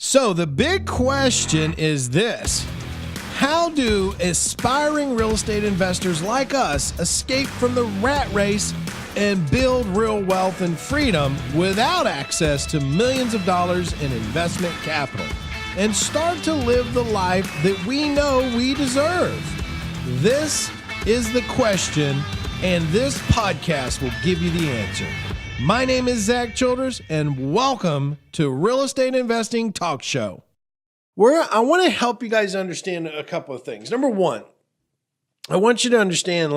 So the big question is this: how do aspiring real estate investors like us escape from the rat race and build real wealth and freedom without access to millions of dollars in investment capital and start to live the life that we know we deserve? This is the question, and this podcast will give you the answer. My name is Zack Childress, and welcome to Real Estate Investing Talk Show, where I want to help you guys understand a couple of things. Number one, I want you to understand,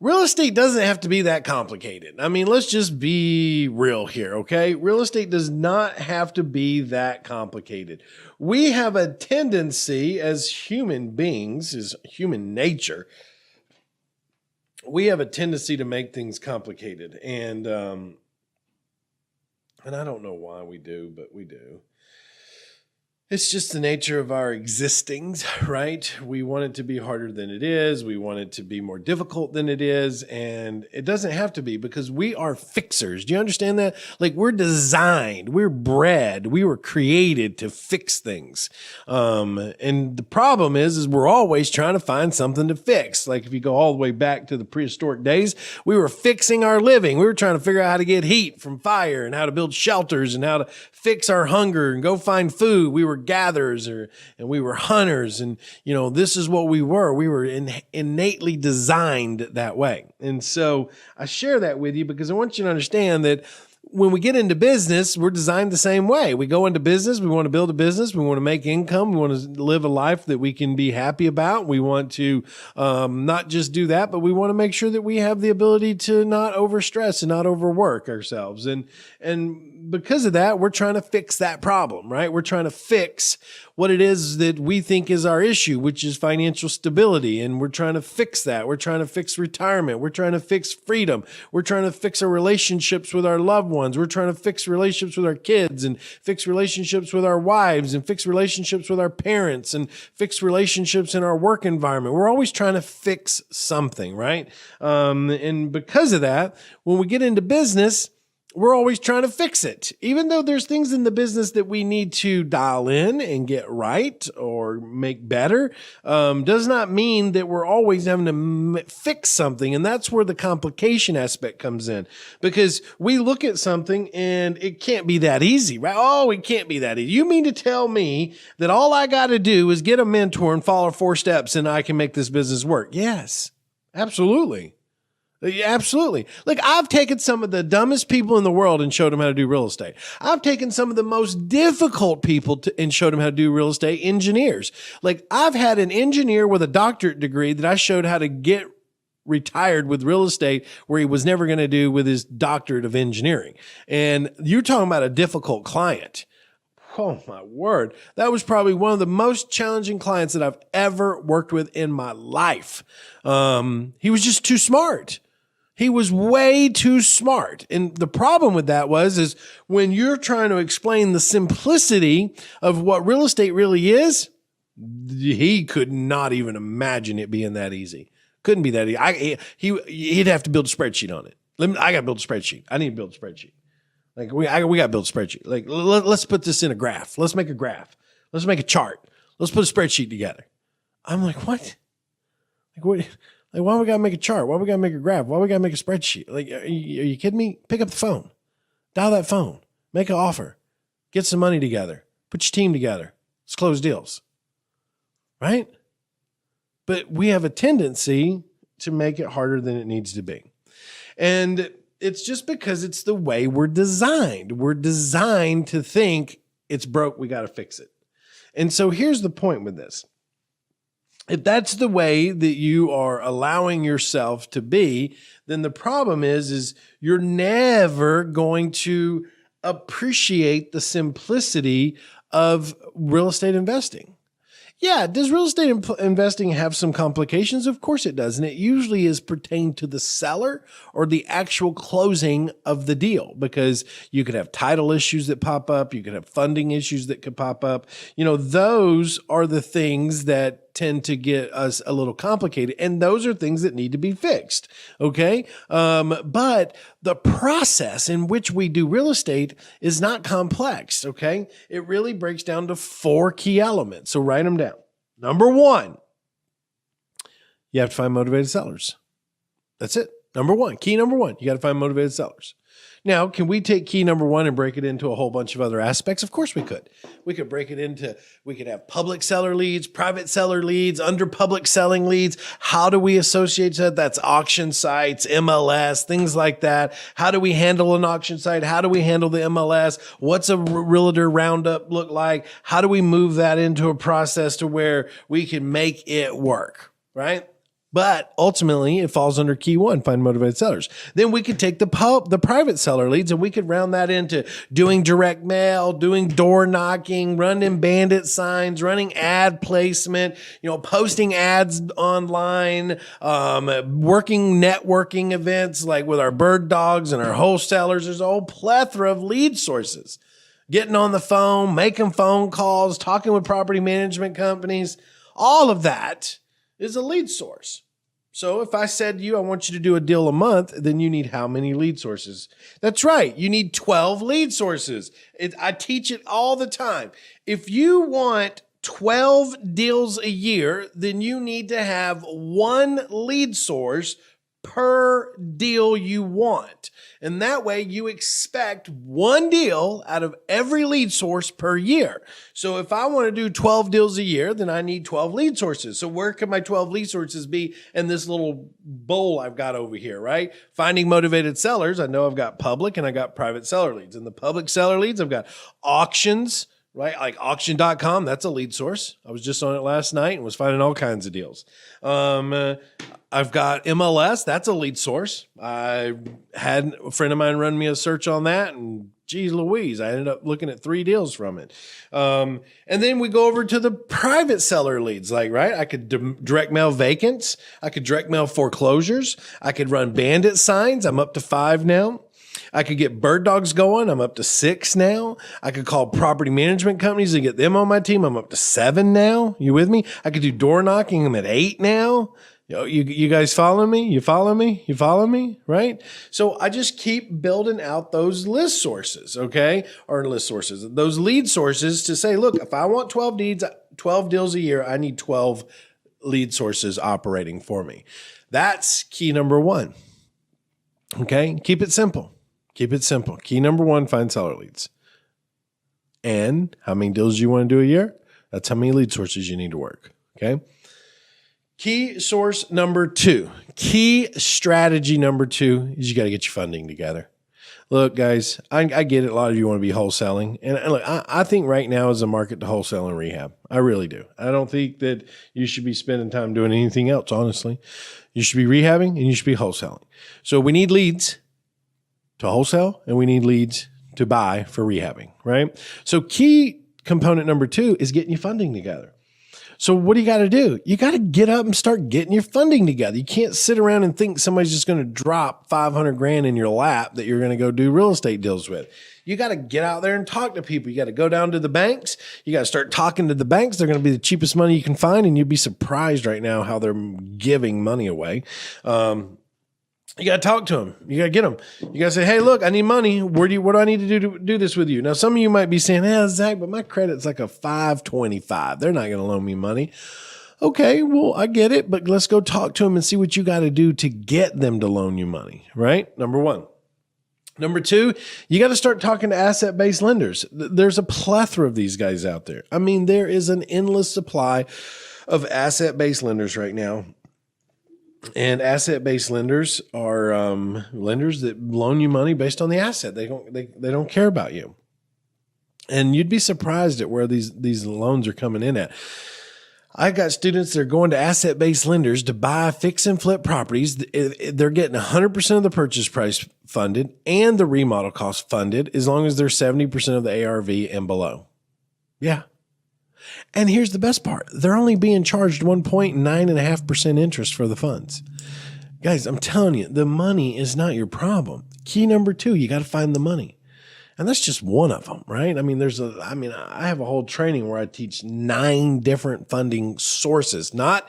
real estate doesn't have to be that complicated. I mean, let's just be real here, okay? Real estate does not have to be that complicated. We have a tendency as human beings, as human nature, we have a tendency to make things complicated. And I don't know why we do, but we do. It's just the nature of our existings, right? We want it to be harder than it is. We want it to be more difficult than it is. And it doesn't have to be, because we are fixers. Do you understand that? We're designed, we're bred, we were created to fix things. And the problem is we're always trying to find something to fix. If you go all the way back to the prehistoric days, we were fixing our living. We were trying to figure out how to get heat from fire and how to build shelters and how to fix our hunger and go find food. We were gatherers and we were hunters, and this is what we were. We were innately designed that way. And so I share that with you because I want you to understand that when we get into business, we're designed the same way. We go into business, we want to build a business, we want to make income, we want to live a life that we can be happy about. We want to not just do that, but we want to make sure that we have the ability to not overstress and not overwork ourselves. And because of that, we're trying to fix that problem, right? We're trying to fix what it is that we think is our issue, which is financial stability. And we're trying to fix that. We're trying to fix retirement. We're trying to fix freedom. We're trying to fix our relationships with our loved ones. We're trying to fix relationships with our kids and fix relationships with our wives and fix relationships with our parents and fix relationships in our work environment. We're always trying to fix something, right? And because of that, when we get into business, we're always trying to fix it. Even though there's things in the business that we need to dial in and get right or make better, does not mean that we're always having to fix something. And that's where the complication aspect comes in, because we look at something and it can't be that easy, right? Oh, it can't be that easy. You mean to tell me that all I got to do is get a mentor and follow 4 steps and I can make this business work? Yes, absolutely. Absolutely. I've taken some of the dumbest people in the world and showed them how to do real estate. I've taken some of the most difficult people and showed them how to do real estate. Engineers. I've had an engineer with a doctorate degree that I showed how to get retired with real estate where he was never going to do with his doctorate of engineering. And you're talking about a difficult client. Oh my word. That was probably one of the most challenging clients that I've ever worked with in my life. He was just too smart. He was way too smart. And the problem with that is when you're trying to explain the simplicity of what real estate really is, he could not even imagine it being that easy. Couldn't be that easy. He'd have to build a spreadsheet on it. I got to build a spreadsheet. I need to build a spreadsheet. We got to build a spreadsheat. Let's put this in a graph. Let's make a graph. Let's make a chart. Let's put a spreadsheet together. I'm like, what? What? Why we got to make a chart? Why we got to make a graph? Why we got to make a spreadsheet? Are you kidding me? Pick up the phone. Dial that phone. Make an offer. Get some money together. Put your team together. Let's close deals. Right? But we have a tendency to make it harder than it needs to be. And it's just because it's the way we're designed. We're designed to think it's broke, we got to fix it. And so here's the point with this. If that's the way that you are allowing yourself to be, then the problem is you're never going to appreciate the simplicity of real estate investing. Yeah, does real estate investing have some complications? Of course it does. And it usually is pertained to the seller or the actual closing of the deal, because you could have title issues that pop up. You could have funding issues that could pop up. Those are the things that tend to get us a little complicated. And those are things that need to be fixed. Okay. But the process in which we do real estate is not complex. Okay. It really breaks down to 4 key elements. So write them down. Number 1, you have to find motivated sellers. That's it. Number 1, key number 1, you got to find motivated sellers. Now, can we take key number 1 and break it into a whole bunch of other aspects? Of course we could. We could break it into, we could have public seller leads, private seller leads, under public selling leads. How do we associate that? That's auction sites, MLS, things like that. How do we handle an auction site? How do we handle the MLS? What's a realtor roundup look like? How do we move that into a process to where we can make it work, right? But ultimately, it falls under key 1, find motivated sellers. Then we could take the private seller leads and we could round that into doing direct mail, doing door knocking, running bandit signs, running ad placement, posting ads online, working networking events like with our bird dogs and our wholesalers. There's a whole plethora of lead sources. Getting on the phone, making phone calls, talking with property management companies, all of that is a lead source. So if I said to you, I want you to do a deal a month, then you need how many lead sources? That's right. You need 12 lead sources. I teach it all the time. If you want 12 deals a year, then you need to have 1 lead source per deal you want. And that way you expect 1 deal out of every lead source per year. So if I want to do 12 deals a year, then I need 12 lead sources. So where can my 12 lead sources be in this little bowl I've got over here, right? Finding motivated sellers. I know I've got public and I got private seller leads. In the public seller leads, I've got auctions, right? Like auction.com, that's a lead source. I was just on it last night and was finding all kinds of deals. I've got MLS, that's a lead source. I had a friend of mine run me a search on that, and geez Louise, I ended up looking at 3 deals from it. And then we go over to the private seller leads, like, right? I could direct mail vacants. I could direct mail foreclosures. I could run bandit signs. I'm up to 5 now. I could get bird dogs going. I'm up to 6 now. I could call property management companies and get them on my team. I'm up to 7 now. You with me? I could do door knocking. I'm at 8 now. You guys follow me? You follow me? You follow me? Right? So I just keep building out those list sources, okay? Or list sources, those lead sources to say, look, if I want 12 deals a year, I need 12 lead sources operating for me. That's key number 1. Okay? Keep it simple. Keep it simple. Key number 1, find seller leads. And how many deals you want to do a year? That's how many lead sources you need to work. Okay? Key source number 2, key strategy number 2 is you got to get your funding together. Look, guys, I get it. A lot of you want to be wholesaling. And look, I think right now is a market to wholesale and rehab. I really do. I don't think that you should be spending time doing anything else, honestly. You should be rehabbing and you should be wholesaling. So we need leads to wholesale and we need leads to buy for rehabbing, right? So key component number 2 is getting your funding together. So what do you got to do? You got to get up and start getting your funding together. You can't sit around and think somebody's just going to drop 500 grand in your lap that you're going to go do real estate deals with. You got to get out there and talk to people. You got to go down to the banks. You got to start talking to the banks. They're going to be the cheapest money you can find. And you'd be surprised right now how they're giving money away. You got to talk to them. You got to get them. You got to say, hey, look, I need money. What do I need to do this with you? Now, some of you might be saying, Zach, but my credit's like a 525. They're not going to loan me money. Okay, well, I get it, but let's go talk to them and see what you got to do to get them to loan you money, right? Number 1. Number 2, you got to start talking to asset-based lenders. There's a plethora of these guys out there. I mean, there is an endless supply of asset-based lenders right now. And asset-based lenders are lenders that loan you money based on the asset. They don't care about you. And you'd be surprised at where these loans are coming in at. I got students that are going to asset-based lenders to buy fix and flip properties. They're getting 100% of the purchase price funded and the remodel cost funded as long as they're 70% of the ARV and below. Yeah. And here's the best part. They're only being charged 1.9.5% interest for the funds. Guys, I'm telling you, the money is not your problem. Key number 2, you got to find the money. And that's just one of them, right? I mean, I have a whole training where I teach 9 different funding sources, not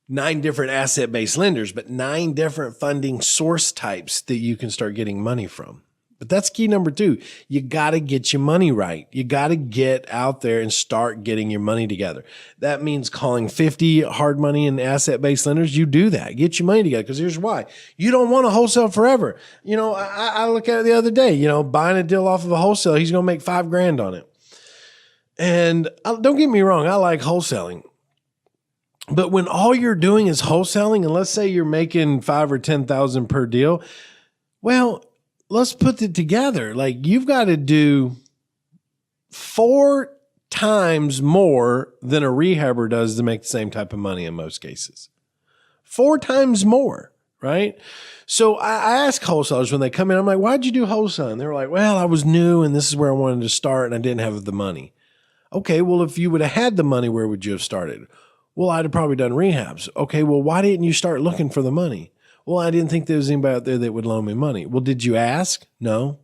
9 different asset-based lenders, but 9 different funding source types that you can start getting money from. But that's key number 2. You got to get your money right. You got to get out there and start getting your money together. That means calling 50 hard money and asset-based lenders. You do that. Get your money together, because here's why. You don't want to wholesale forever. I look at it the other day, buying a deal off of a wholesaler, he's going to make $5,000 on it. And don't get me wrong, I like wholesaling. But when all you're doing is wholesaling, and let's say you're making $5,000 or $10,000 per deal, well, let's put it together. Like, you've got to do 4 times more than a rehabber does to make the same type of money in most cases. 4 times more, right? So I ask wholesalers when they come in, I'm like, why'd you do wholesaling? They were like, well, I was new and this is where I wanted to start and I didn't have the money. Okay, well, if you would have had the money, where would you have started? Well, I'd have probably done rehabs. Okay, well, why didn't you start looking for the money? Well, I didn't think there was anybody out there that would loan me money. Well, did you ask? No.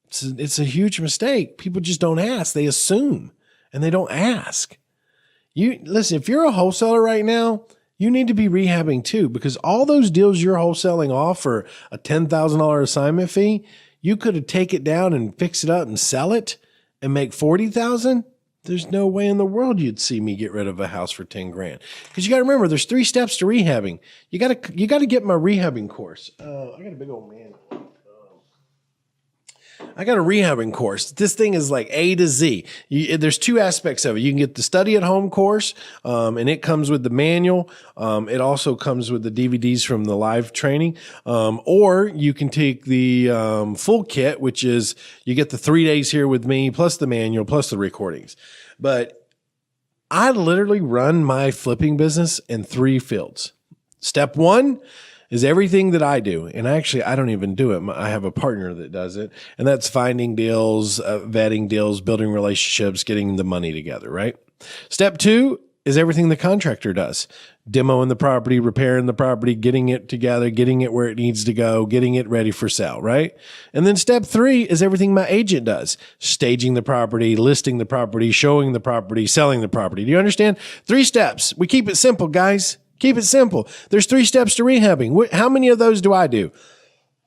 It's a huge mistake. People just don't ask. They assume, and they don't ask. Listen, if you're a wholesaler right now, you need to be rehabbing too, because all those deals you're wholesaling off for a $10,000 assignment fee, you could have take it down and fix it up and sell it and make $40,000. There's no way in the world you'd see me get rid of a house for $10,000. Because you got to remember, there's 3 steps to rehabbing. You got to get my rehabbing course. I got a big old man. I got a rehabbing course. This thing is like A to Z. There's 2 aspects of it. You can get the study at home course, and it comes with the manual. It also comes with the DVDs from the live training. Or you can take the full kit, which is you get the 3 days here with me, plus the manual, plus the recordings. But I literally run my flipping business in 3 fields. Step 1 is everything that I do. And actually, I don't even do it. I have a partner that does it. And that's finding deals, vetting deals, building relationships, getting the money together, right? Step 2 is everything the contractor does. Demoing the property, repairing the property, getting it together, getting it where it needs to go, getting it ready for sale, right? And then step 3 is everything my agent does. Staging the property, listing the property, showing the property, selling the property. Do you understand? 3 steps. We keep it simple, guys. Keep it simple. There's 3 steps to rehabbing. How many of those do I do?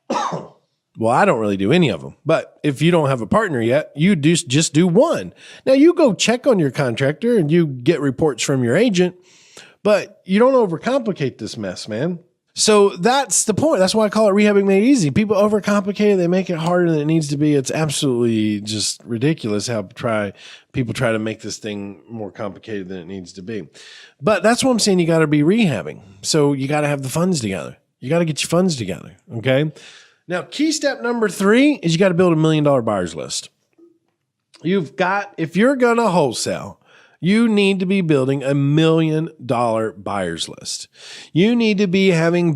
Well, I don't really do any of them. But if you don't have a partner yet, you just do 1. Now, you go check on your contractor and you get reports from your agent, but you don't overcomplicate this mess, man. So that's the point. That's why I call it rehabbing made easy. People overcomplicate it. They make it harder than it needs to be. It's absolutely just ridiculous how people try to make this thing more complicated than it needs to be. But that's what I'm saying. You got to be rehabbing. So you got to have the funds together. You got to get your funds together. Okay. Now, key step number 3 is you got to build $1 million buyers list. If you're going to wholesale, you need to be building $1 million buyers list. You need to be having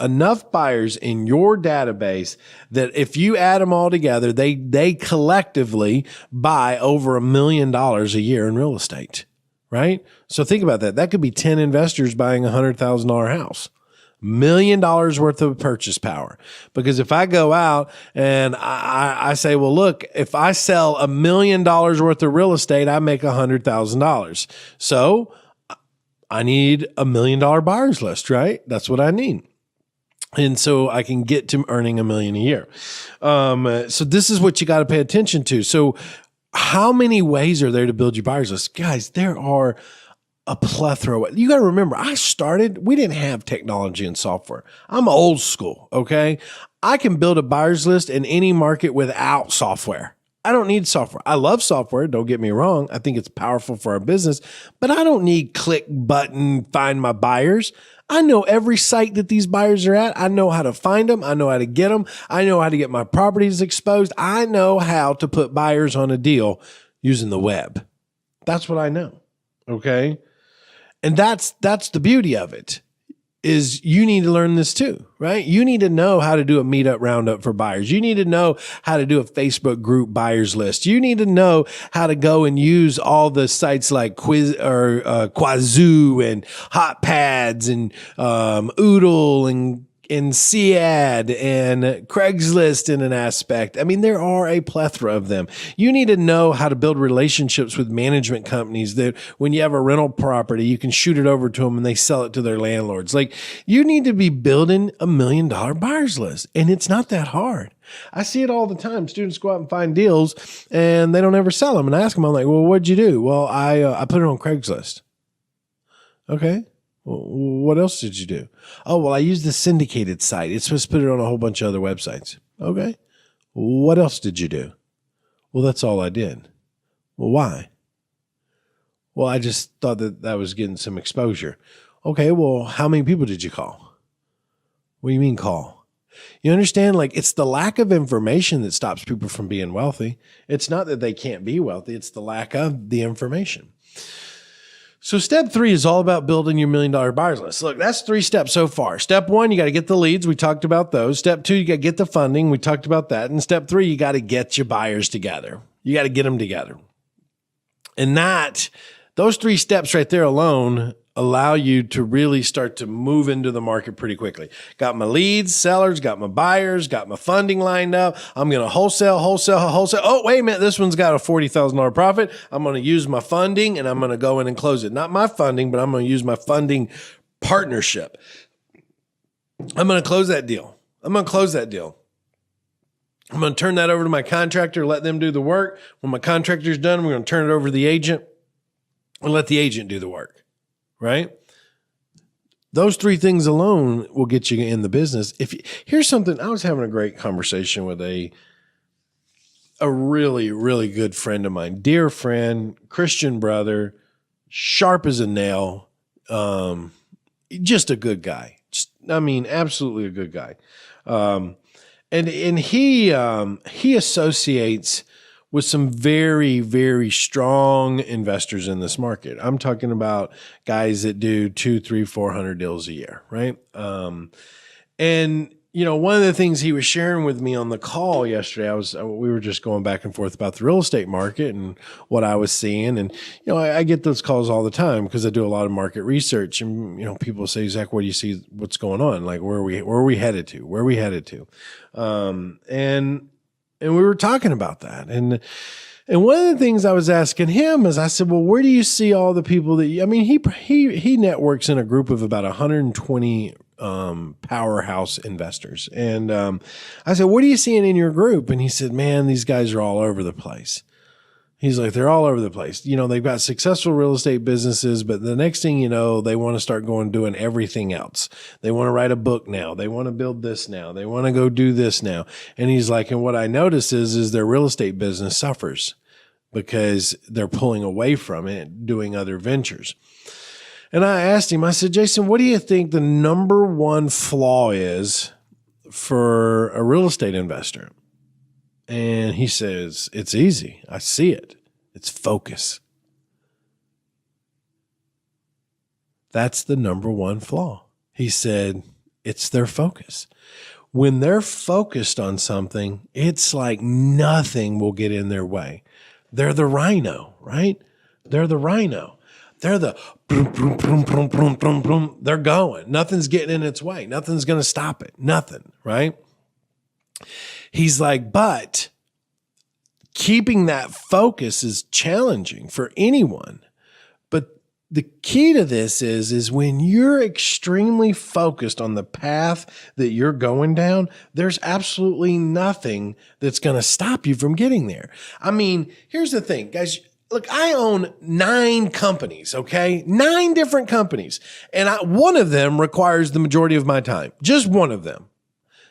enough buyers in your database that if you add them all together, they collectively buy over $1 million a year in real estate, right? So think about that. That could be 10 investors buying a $100,000 house. $1 million worth of purchase power. Because if I go out and I say, well, look, if I sell $1 million worth of real estate, I make $100,000. So I need $1 million buyers list, right? That's what I need. And so I can get to earning $1 million a year. So this is what you got to pay attention to. So how many ways are there to build your buyers list? Guys, there are a plethora. You got to remember, we didn't have technology and software. I'm old school. Okay. I can build a buyer's list in any market without software. I don't need software. I love software. Don't get me wrong. I think it's powerful for our business, but I don't need click button, find my buyers. I know every site that these buyers are at. I know how to find them. I know how to get them. I know how to get my properties exposed. I know how to put buyers on a deal using the web. That's what I know. Okay. And that's the beauty of it, is you need to learn this too, right? You need to know how to do a meetup roundup for buyers. You need to know how to do a Facebook group buyers list. You need to know how to go and use all the sites like Quazoo and Hot Pads and Oodle and and CAD and Craigslist in an aspect. I mean, there are a plethora of them. You need to know how to build relationships with management companies that when you have a rental property, you can shoot it over to them and they sell it to their landlords. Like, you need to be building $1 million buyers list, and it's not that hard. I see it all the time. Students go out and find deals and they don't ever sell them. And I ask them, I'm like, well, what'd you do? Well, I put it on Craigslist. Okay. Well, what else did you do? Oh, well, I used the syndicated site. It's supposed to put it on a whole bunch of other websites. Okay. What else did you do? Well, that's all I did. Well, why? Well, I just thought that was getting some exposure. Okay. Well, how many people did you call? What do you mean call? You understand? Like, it's the lack of information that stops people from being wealthy. It's not that they can't be wealthy. It's the lack of the information. So step 3 is all about building your $1 million buyers list. Look, that's 3 steps so far. Step 1, you got to get the leads. We talked about those. Step 2, you got to get the funding. We talked about that. And step 3, you got to get your buyers together. You got to get them together. And those 3 steps right there alone allow you to really start to move into the market pretty quickly. Got my leads, sellers, got my buyers, got my funding lined up. I'm going to wholesale. Oh, wait a minute. This one's got a $40,000 profit. I'm going to use my funding and I'm going to go in and close it. Not my funding, but I'm going to use my funding partnership. I'm going to close that deal. I'm going to turn that over to my contractor, let them do the work. When my contractor's done, we're going to turn it over to the agent and let the agent do the work. Right? Those 3 things alone will get you in the business. Here's something, I was having a great conversation with a really, really good friend of mine, dear friend, Christian brother, sharp as a nail, just a good guy. Absolutely a good guy. And he associates with some very, very strong investors in this market. I'm talking about guys that do 200, 300, 400 deals a year, right? And one of the things he was sharing with me on the call yesterday, we were just going back and forth about the real estate market and what I was seeing. And, I get those calls all the time because I do a lot of market research, and, people say, Zach, what do you see? What's going on? Like, where are we headed to? And we were talking about that. And one of the things I was asking him is, I said, well, where do you see all the people that he networks in a group of about 120 powerhouse investors. And I said, what are you seeing in your group? And he said, man, these guys are all over the place. He's like, they're all over the place. They've got successful real estate businesses, but the next thing you know, they want to start doing everything else. They want to write a book now. They want to build this now. They want to go do this now. And he's like, and what I notice is their real estate business suffers because they're pulling away from it, doing other ventures. And I asked him, I said, Jason, what do you think the number one flaw is for a real estate investor? And he says, it's easy. I see it. It's focus. That's the number one flaw. He said, it's their focus. When they're focused on something, it's like nothing will get in their way. They're the rhino, right? They're the rhino. They're the boom, boom, boom, boom, boom, boom, boom. They're going. Nothing's getting in its way. Nothing's going to stop it. Nothing, right? He's like, but keeping that focus is challenging for anyone. But the key to this is when you're extremely focused on the path that you're going down, there's absolutely nothing that's going to stop you from getting there. Here's the thing, guys. Look, I own 9 companies, okay? 9 different companies. And one of them requires the majority of my time. Just one of them.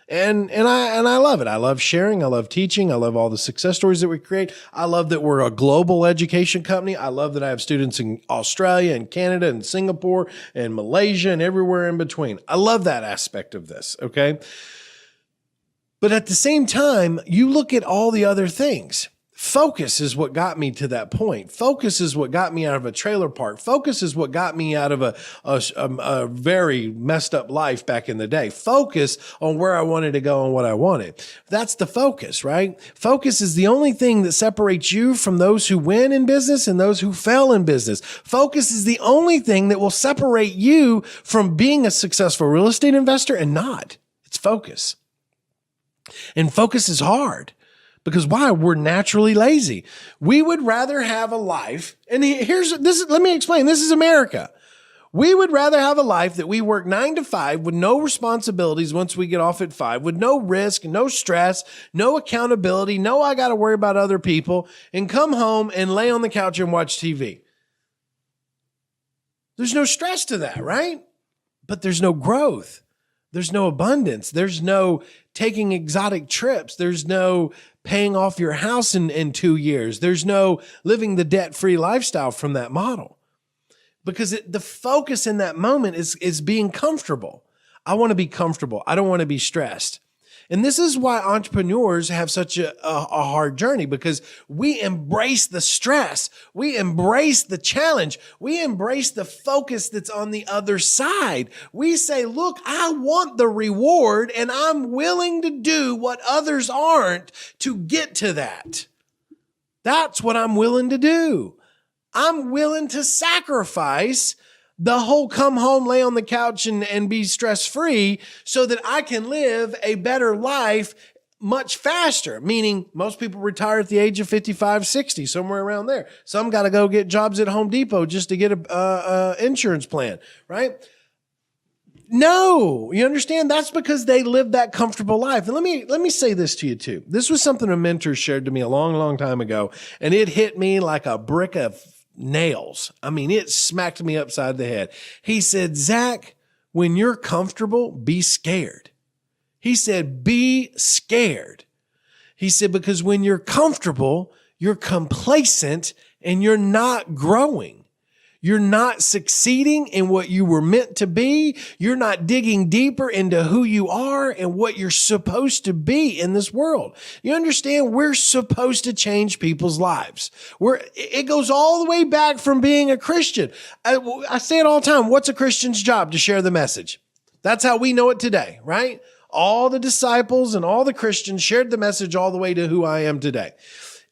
And I love it. I love sharing. I love teaching. I love all the success stories that we create. I love that we're a global education company. I love that I have students in Australia and Canada and Singapore and Malaysia and everywhere in between. I love that aspect of this, okay? But at the same time, you look at all the other things. Focus is what got me to that point. Focus is what got me out of a trailer park. Focus is what got me out of a very messed up life back in the day. Focus on where I wanted to go and what I wanted. That's the focus, right? Focus is the only thing that separates you from those who win in business and those who fail in business. Focus is the only thing that will separate you from being a successful real estate investor and not. focus. And focus is hard because why? We're naturally lazy. We would rather have a life. And let me explain. This is America. We would rather have a life that we work 9 to 5 with no responsibilities once we get off at 5, with no risk, no stress, no accountability, no I got to worry about other people, and come home and lay on the couch and watch TV. There's no stress to that, right? But there's no growth. There's no abundance. There's no taking exotic trips. There's no paying off your house in 2 years. There's no living the debt-free lifestyle from that model. Because the focus in that moment is being comfortable. I want to be comfortable. I don't want to be stressed. And this is why entrepreneurs have such a hard journey, because we embrace the stress. We embrace the challenge. We embrace the focus that's on the other side. We say, look, I want the reward and I'm willing to do what others aren't to get to that. That's what I'm willing to do. I'm willing to sacrifice the whole come home, lay on the couch and be stress-free so that I can live a better life much faster. Meaning most people retire at the age of 55, 60, somewhere around there. Some got to go get jobs at Home Depot just to get a insurance plan, right? No, you understand? That's because they live that comfortable life. And let me say this to you too. This was something a mentor shared to me a long, long time ago, and it hit me like a brick of nails. I mean, it smacked me upside the head. He said, Zack, when you're comfortable, be scared. He said, be scared. He said, because when you're comfortable, you're complacent and you're not growing. You're not succeeding in what you were meant to be. You're not digging deeper into who you are and what you're supposed to be in this world. You understand? We're supposed to change people's lives. It goes all the way back from being a Christian. I say it all the time. What's a Christian's job? To share the message. That's how we know it today, right? All the disciples and all the Christians shared the message all the way to who I am today.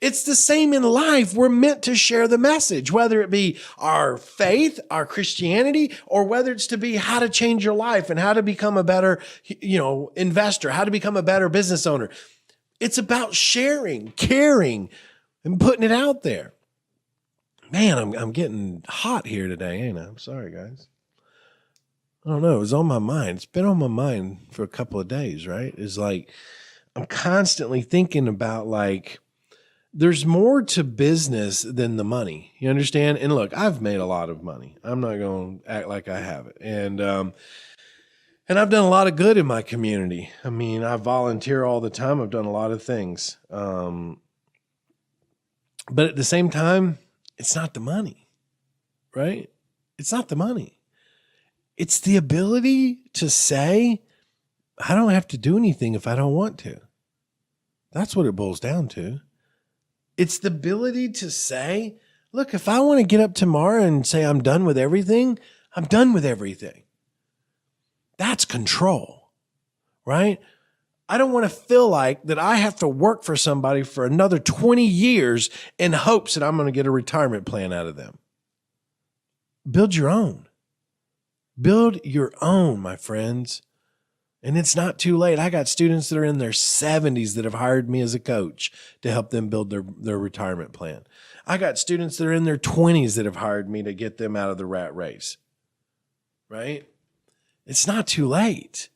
It's the same in life. We're meant to share the message, whether it be our faith, our Christianity, or whether it's to be how to change your life and how to become a better, investor, how to become a better business owner. It's about sharing, caring, and putting it out there. Man, I'm getting hot here today, ain't I? I'm sorry, guys. I don't know. It was on my mind. It's been on my mind for a couple of days, right? It's like I'm constantly thinking about there's more to business than the money. You understand? And look, I've made a lot of money. I'm not going to act like I haven't. And I've done a lot of good in my community. I mean, I volunteer all the time. I've done a lot of things. But at the same time, it's not the money, right? It's not the money. It's the ability to say, I don't have to do anything if I don't want to. That's what it boils down to. It's the ability to say, look, if I want to get up tomorrow and say I'm done with everything, I'm done with everything. That's control, right? I don't want to feel like that I have to work for somebody for another 20 years in hopes that I'm going to get a retirement plan out of them. Build your own. Build your own, my friends. And it's not too late. I got students that are in their 70s that have hired me as a coach to help them build their retirement plan. I got students that are in their 20s that have hired me to get them out of the rat race, right? It's not too late.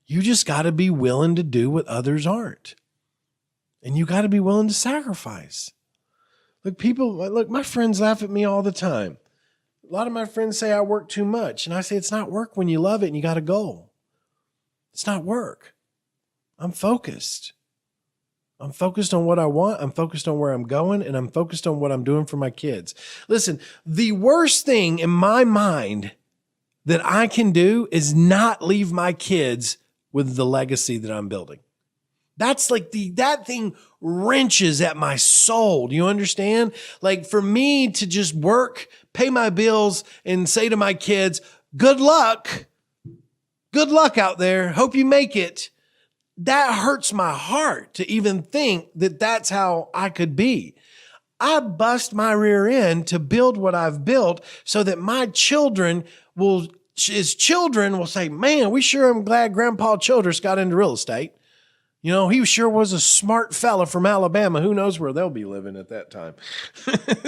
You just got to be willing to do what others aren't. And you got to be willing to sacrifice. Look, my friends laugh at me all the time. A lot of my friends say I work too much. And I say, it's not work when you love it and you got a goal. It's not work. I'm focused. I'm focused on what I want. I'm focused on where I'm going, and I'm focused on what I'm doing for my kids. Listen, the worst thing in my mind that I can do is not leave my kids with the legacy that I'm building. That's that thing wrenches at my soul. Do you understand? Like for me to just work, pay my bills, and say to my kids, good luck. Good luck out there. Hope you make it. That hurts my heart to even think that that's how I could be. I bust my rear end to build what I've built so that my children will his children will say, man, we sure am glad Grandpa Childress got into real estate. You know, he sure was a smart fella from Alabama. Who knows where they'll be living at that time.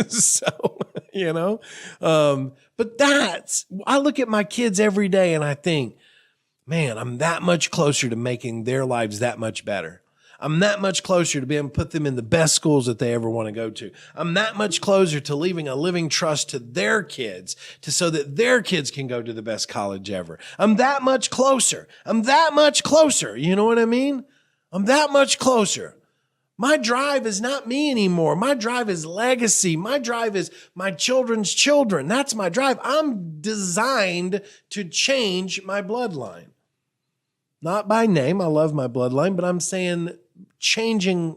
So, you know, but I look at my kids every day and I think, man, I'm that much closer to making their lives that much better. I'm that much closer to being able to put them in the best schools that they ever want to go to. I'm that much closer to leaving a living trust to their kids so that their kids can go to the best college ever. I'm that much closer. I'm that much closer. You know what I mean? I'm that much closer. My drive is not me anymore. My drive is legacy. My drive is my children's children. That's my drive. I'm designed to change my bloodline. Not by name. I love my bloodline, but I'm saying changing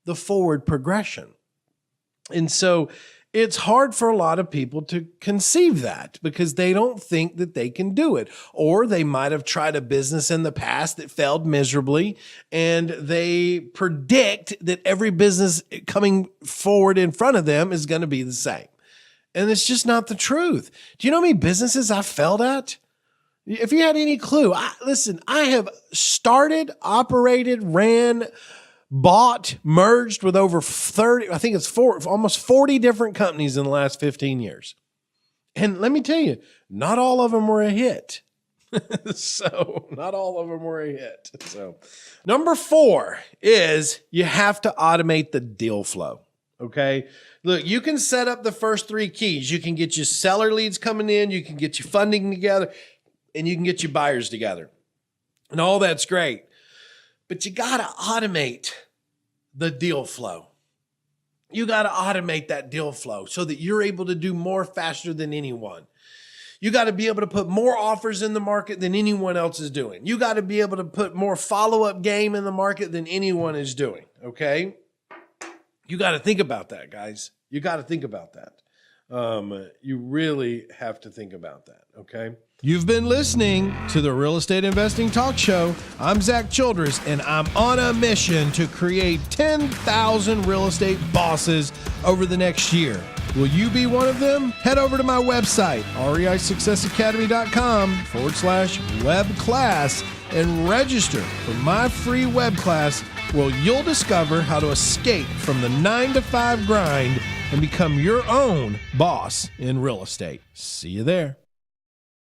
the forward progression. And so it's hard for a lot of people to conceive that because they don't think that they can do it. Or they might have tried a business in the past that failed miserably, and they predict that every business coming forward in front of them is going to be the same. And it's just not the truth. Do you know how many businesses I failed at? If you had any clue, I have started, operated, ran, bought, merged with over 30, I think it's almost 40 different companies in the last 15 years. And let me tell you, not all of them were a hit. So not all of them were a hit. So number 4 is you have to automate the deal flow. Okay. Look, you can set up the first 3 keys. You can get your seller leads coming in. You can get your funding together, and you can get your buyers together. And all that's great. But you got to automate the deal flow. You got to automate that deal flow so that you're able to do more faster than anyone. You got to be able to put more offers in the market than anyone else is doing. You got to be able to put more follow-up game in the market than anyone is doing, okay? You got to think about that, guys. You got to think about that. You really have to think about that, okay? You've been listening to the Real Estate Investing Talk Show. I'm Zack Childress, and I'm on a mission to create 10,000 real estate bosses over the next year. Will you be one of them? Head over to my website, reisuccessacademy.com/web class, and register for my free web class where you'll discover how to escape from the 9-to-5 grind and become your own boss in real estate. See you there.